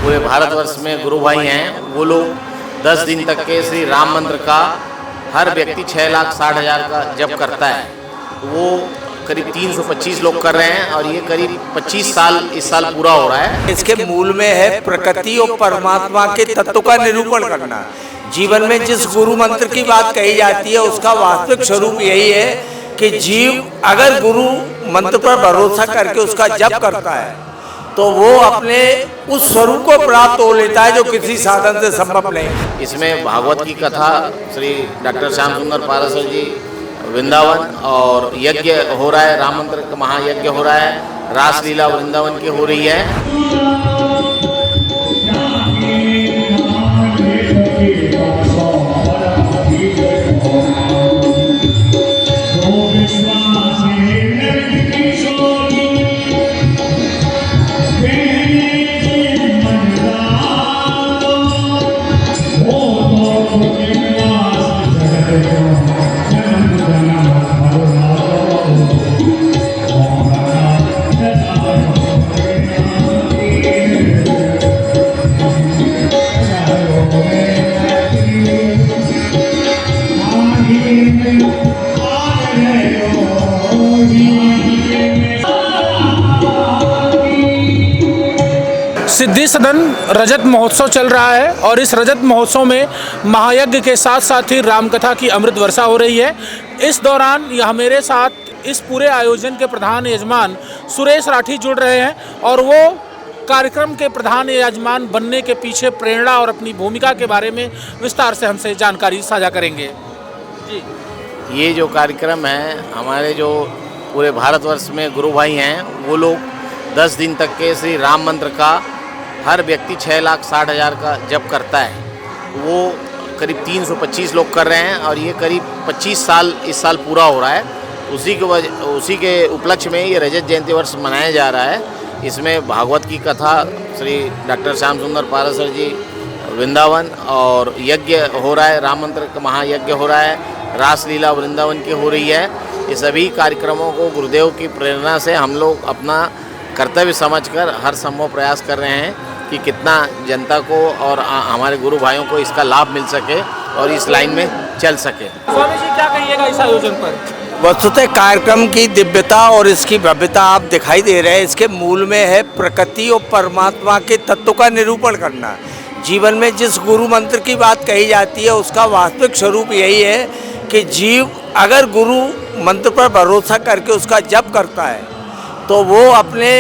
पूरे भारतवर्ष में गुरु भाई हैं, वो लोग 10 दिन तक के श्री राम मंत्र का हर व्यक्ति 6,60,000 का जप करता है। वो करीब 325 लोग कर रहे हैं और ये करीब 25 साल इस साल पूरा हो रहा है। इसके मूल में है प्रकृति और परमात्मा के तत्व का निरूपण करना। जीवन में जिस गुरु मंत्र की बात कही जाती है उसका वास्तविक स्वरूप यही है कि जीव अगर गुरु मंत्र पर भरोसा करके उसका जप करता है तो वो अपने उस स्वरूप को प्राप्त हो लेता है जो किसी साधन से संभव नहीं। इसमें भागवत की कथा श्री डॉक्टर श्याम सुंदर पाराशर जी वृंदावन और यज्ञ हो रहा है, राम मंत्र का महायज्ञ हो रहा है, रासलीला वृंदावन की हो रही है। सिद्धि सदन रजत महोत्सव चल रहा है और इस रजत महोत्सव में महायज्ञ के साथ साथ ही रामकथा की अमृत वर्षा हो रही है। इस दौरान यह मेरे साथ इस पूरे आयोजन के प्रधान यजमान सुरेश राठी जुड़ रहे हैं और वो कार्यक्रम के प्रधान यजमान बनने के पीछे प्रेरणा और अपनी भूमिका के बारे में विस्तार से हमसे जानकारी साझा करेंगे। जी, ये जो कार्यक्रम है, हमारे जो पूरे भारतवर्ष में गुरु भाई हैं, वो लोग 10 दिन तक के श्री राम मंत्र का हर व्यक्ति 6,60,000 का जप करता है। वो करीब 325 लोग कर रहे हैं और ये करीब 25 साल इस साल पूरा हो रहा है। उसी के उपलक्ष्य में ये रजत जयंती वर्ष मनाया जा रहा है। इसमें भागवत की कथा श्री डॉक्टर श्याम सुंदर पाराशर जी वृंदावन और यज्ञ हो रहा है, राम मंत्र का महायज्ञ हो रहा है, रासलीला वृंदावन की हो रही है। ये सभी कार्यक्रमों को गुरुदेव की प्रेरणा से हम लोग अपना कर्तव्य समझकर हर संभव प्रयास कर रहे हैं कि कितना जनता को और हमारे गुरु भाइयों को इसका लाभ मिल सके और इस लाइन में चल सके। स्वामी जी, क्या कहिएगा इस आयोजन पर? वस्तुतः कार्यक्रम की दिव्यता और इसकी भव्यता आप दिखाई दे रहे हैं। इसके मूल में है प्रकृति और परमात्मा के तत्व का निरूपण करना। जीवन में जिस गुरु मंत्र की बात कही जाती है उसका वास्तविक स्वरूप यही है कि जीव अगर गुरु मंत्र पर भरोसा करके उसका जप करता है तो वो अपने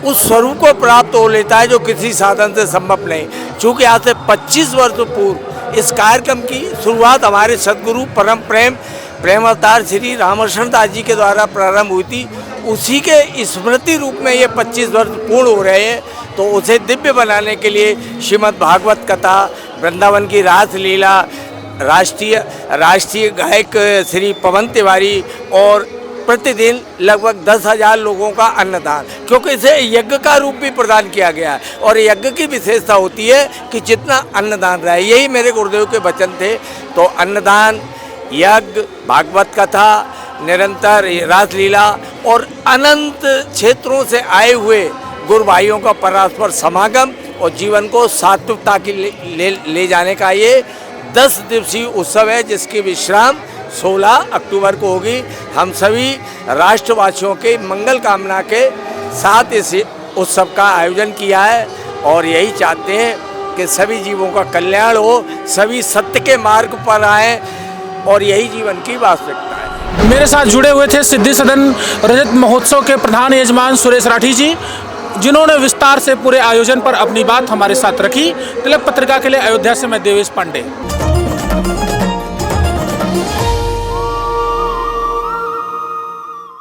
उस स्वरूप को प्राप्त हो लेता है जो किसी साधन से संभव नहीं। चूँकि आज से 25 वर्ष पूर्व इस कार्यक्रम की शुरुआत हमारे सदगुरु परम प्रेम अवतार श्री रामकृष्ण दास जी के द्वारा प्रारंभ हुई थी, उसी के स्मृति रूप में ये 25 वर्ष पूर्ण हो रहे हैं। तो उसे दिव्य बनाने के लिए श्रीमद् भागवत कथा, वृंदावन की रासलीला, राष्ट्रीय गायक श्री पवन तिवारी और प्रतिदिन लगभग 10,000 लोगों का अन्नदान, क्योंकि इसे यज्ञ का रूप भी प्रदान किया गया है। और यज्ञ की विशेषता होती है कि जितना अन्नदान रहे, यही मेरे गुरुदेव के वचन थे। तो अन्नदान, यज्ञ, भागवत कथा, निरंतर रासलीला और अनंत क्षेत्रों से आए हुए गुरु भाइयों का परस्पर समागम और जीवन को सात्विकता की ले जाने का ये 10 दिवसीय उत्सव है, जिसकी विश्राम 16 अक्टूबर को होगी। हम सभी राष्ट्रवासियों के मंगल कामना के साथ इस उत्सव का आयोजन किया है और यही चाहते हैं कि सभी जीवों का कल्याण हो, सभी सत्य के मार्ग पर आएँ और यही जीवन की वास्तविकता है। मेरे साथ जुड़े हुए थे सिद्धि सदन रजत महोत्सव के प्रधान यजमान सुरेश राठी जी, जिन्होंने विस्तार से पूरे आयोजन पर अपनी बात हमारे साथ रखी। तिलक पत्रिका के लिए अयोध्या से मैं देवेश पांडे।